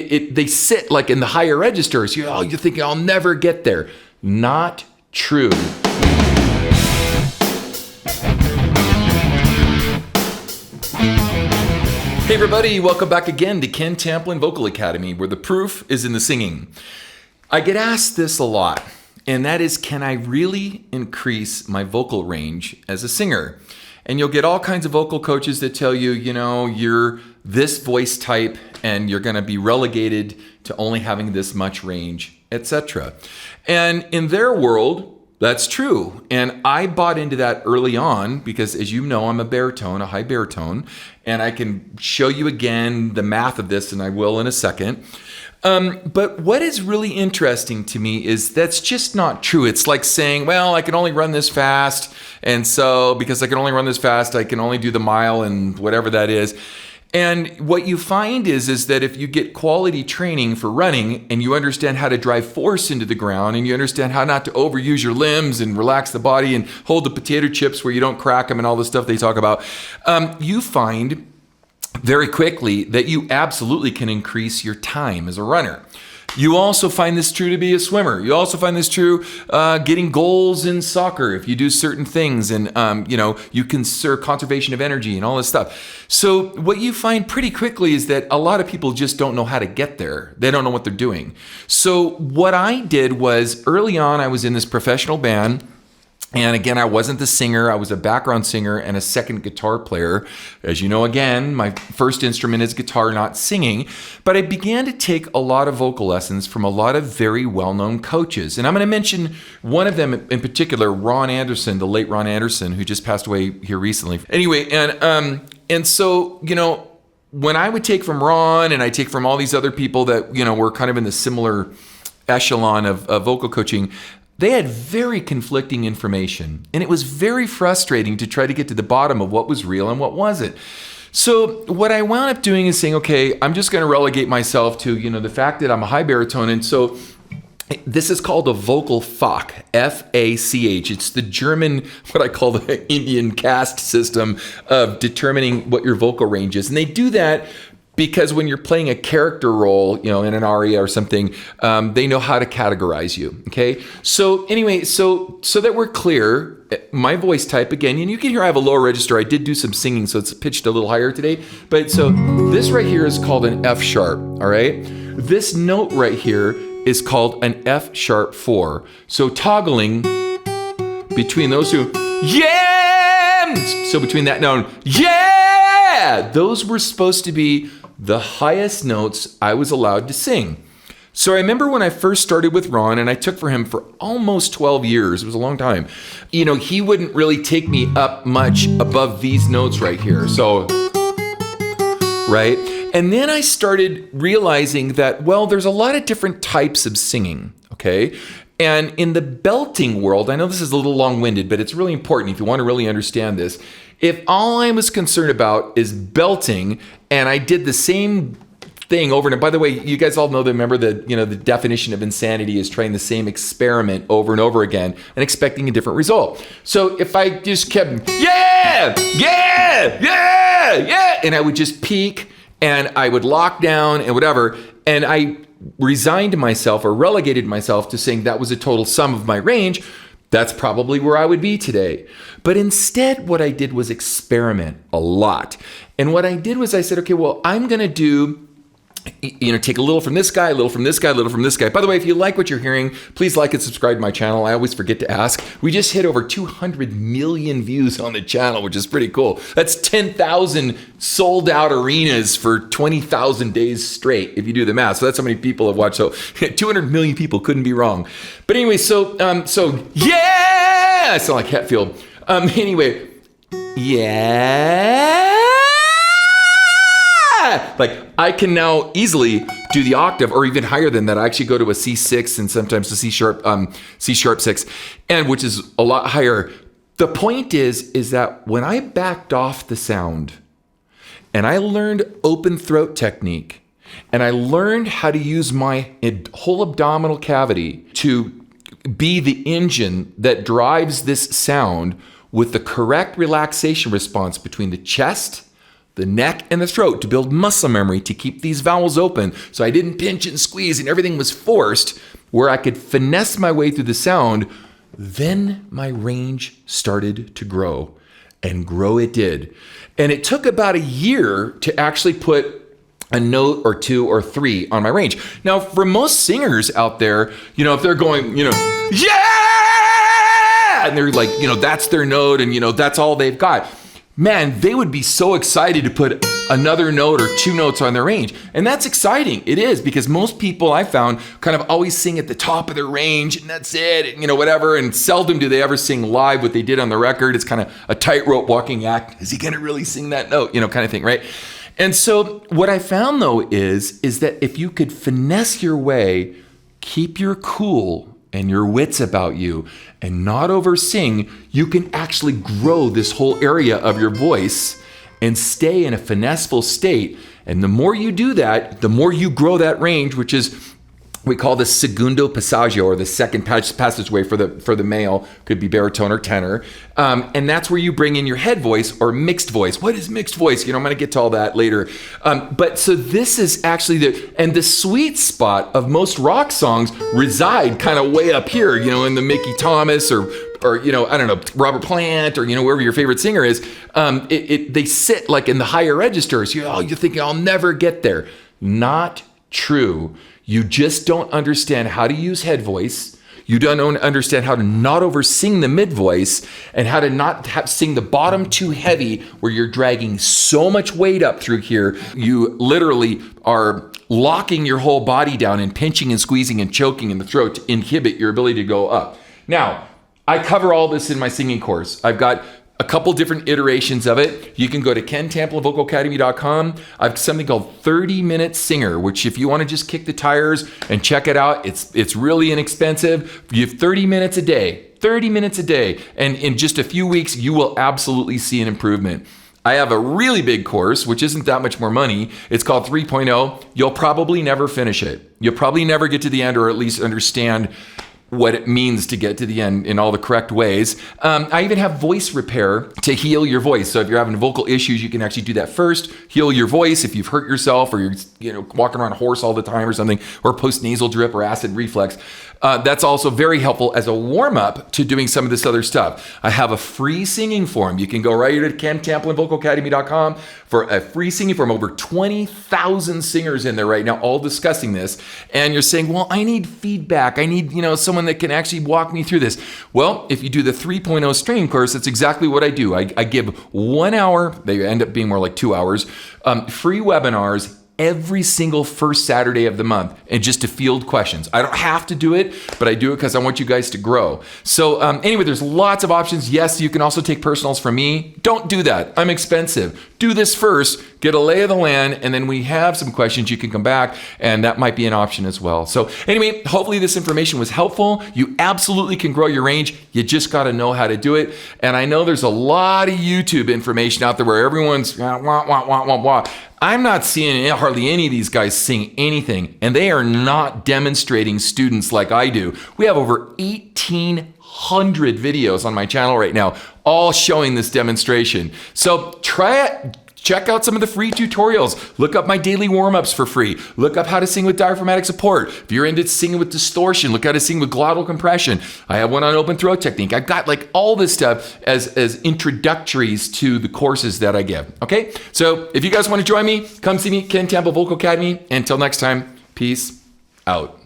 they sit like in the higher registers. You're thinking I'll never get there. Not true. Hey everybody, welcome back again to Ken Tamplin Vocal Academy, where the proof is in the singing. I get asked this a lot, and that is, can I really increase my vocal range as a singer? And you'll get all kinds of vocal coaches that tell you, you're this voice type and you're going to be relegated to only having this much range, etc. And in their world, that's true. And I bought into that early on because, as you know, I'm a baritone, a high baritone, and I can show you again the math of this, and I will in a second. But what is really interesting to me is that's just not true. It's like saying, well, I can only run this fast, and so because I can only run this fast, I can only do the mile and whatever that is. And what you find is that if you get quality training for running and you understand how to drive force into the ground and you understand how not to overuse your limbs and relax the body and hold the potato chips where you don't crack them and all the stuff they talk about, you find very quickly that you absolutely can increase your time as a runner. You also find this true to be a swimmer. You also find this true getting goals in soccer if you do certain things, and you conserve conservation of energy and all this stuff. So what you find pretty quickly is that a lot of people just don't know how to get there. They don't know what they're doing. So what I did was, early on, I was in this professional band. And again, I wasn't the singer. I was a background singer and a second guitar player. As you know, again, my first instrument is guitar, not singing. But I began to take a lot of vocal lessons from a lot of very well-known coaches. And I'm going to mention one of them in particular, Ron Anderson, the late Ron Anderson, who just passed away here recently. Anyway, and so, when I would take from Ron and I take from all these other people that, were kind of in the similar echelon of vocal coaching, they had very conflicting information, and it was very frustrating to try to get to the bottom of what was real and what wasn't. So what I wound up doing is saying, okay, I'm just going to relegate myself to, the fact that I'm a high baritone. And so this is called a vocal Fach, F-A-C-H. It's the German, what I call the Indian caste system of determining what your vocal range is. And they do that because when you're playing a character role, in an aria or something, they know how to categorize you, okay? So anyway, so that we're clear, my voice type, again, and you can hear I have a lower register. I did do some singing, so it's pitched a little higher today. But so this right here is called an F sharp, all right? This note right here is called an F sharp 4. So toggling between those two, yeah! So between that note, yeah! Those were supposed to be the highest notes I was allowed to sing. So I remember when I first started with Ron, and I took for him for almost 12 years, it was a long time, he wouldn't really take me up much above these notes right here. So, right? And then I started realizing that, well, there's a lot of different types of singing, okay? And in the belting world, I know this is a little long-winded, but it's really important if you want to really understand this. If all I was concerned about is belting, and I did the same thing over and by the way, you guys all remember the definition of insanity is trying the same experiment over and over again and expecting a different result. So if I just kept, yeah, and I would just peak and I would lock down and whatever, and I resigned myself or relegated myself to saying that was a total sum of my range, that's probably where I would be today. But instead, what I did was experiment a lot. And what I did was I said, okay, well, I'm going to do, take a little from this guy, a little from this guy, a little from this guy. By the way, if you like what you're hearing, please like and subscribe to my channel. I always forget to ask. We just hit over 200 million views on the channel, which is pretty cool. That's 10,000 sold out arenas for 20,000 days straight, if you do the math. So that's how many people have watched. So 200 million people, couldn't be wrong. But anyway, so yeah, I sound like Hetfield. Anyway, yeah. Like I can now easily do the octave or even higher than that. I actually go to a C6 and sometimes a C sharp 6, and which is a lot higher. The point is that when I backed off the sound and I learned open throat technique and I learned how to use my whole abdominal cavity to be the engine that drives this sound with the correct relaxation response between the chest, the neck and the throat to build muscle memory to keep these vowels open so I didn't pinch and squeeze and everything was forced, where I could finesse my way through the sound, then my range started to grow. And grow it did. And it took about a year to actually put a note or two or three on my range. Now, for most singers out there, if they're going, yeah, and they're like, that's their note and, that's all they've got. Man, they would be so excited to put another note or two notes on their range. And that's exciting. It is, because most people I found kind of always sing at the top of their range and that's it, and, whatever. And seldom do they ever sing live what they did on the record. It's kind of a tightrope walking act. Is he going to really sing that note? Kind of thing, right? And so what I found though is that if you could finesse your way, keep your cool and your wits about you and not over sing, you can actually grow this whole area of your voice and stay in a finesseful state. And the more you do that, the more you grow that range, which is, we call the segundo passaggio, or the second passageway for the male, could be baritone or tenor. And that's where you bring in your head voice or mixed voice. What is mixed voice? I'm going to get to all that later. But so this is actually the sweet spot of most rock songs reside kind of way up here, in the Mickey Thomas or I don't know, Robert Plant, or wherever your favorite singer is. They sit like in the higher registers. You're thinking, I'll never get there. Not true. You just don't understand how to use head voice. You don't understand how to not over sing the mid voice, and how to not sing the bottom too heavy where you're dragging so much weight up through here. You literally are locking your whole body down and pinching and squeezing and choking in the throat to inhibit your ability to go up. Now, I cover all this in my singing course. I've got a couple different iterations of it. You can go to KenTamplinVocalAcademy.com. I have something called 30-Minute Singer, which if you want to just kick the tires and check it out, it's really inexpensive. You have 30 minutes a day, 30 minutes a day. And in just a few weeks, you will absolutely see an improvement. I have a really big course, which isn't that much more money. It's called 3.0. You'll probably never finish it. You'll probably never get to the end, or at least understand what it means to get to the end in all the correct ways. I even have voice repair to heal your voice. So if you're having vocal issues, you can actually do that first. Heal your voice if you've hurt yourself, or you're walking around hoarse all the time or something, or post-nasal drip or acid reflux. That's also very helpful as a warm-up to doing some of this other stuff. I have a free singing forum. You can go right here to KenTamplinVocalAcademy.com for a free singing forum. Over 20,000 singers in there right now, all discussing this. And you're saying, well, I need feedback. I need, someone that can actually walk me through this. Well, if you do the 3.0 streaming course, that's exactly what I do. I give 1 hour, they end up being more like 2 hours, free webinars every single first Saturday of the month, and just to field questions. I don't have to do it, but I do it because I want you guys to grow. So anyway, there's lots of options. Yes, you can also take personals from me. Don't do that. I'm expensive. Do this first, get a lay of the land, and then we have some questions, you can come back, and that might be an option as well. So anyway, hopefully this information was helpful. You absolutely can grow your range. You just got to know how to do it. And I know there's a lot of YouTube information out there where everyone's wah, wah, wah, wah, wah, wah. I'm not seeing hardly any of these guys sing anything, and they are not demonstrating students like I do. We have over 1,800 videos on my channel right now, all showing this demonstration. So try it. Check out some of the free tutorials. Look up my daily warm-ups for free. Look up how to sing with diaphragmatic support. If you're into singing with distortion, look how to sing with glottal compression. I have one on open throat technique. I've got like all this stuff as introductories to the courses that I give. Okay? So if you guys want to join me, come see me, Ken Tamplin Vocal Academy. Until next time, peace out.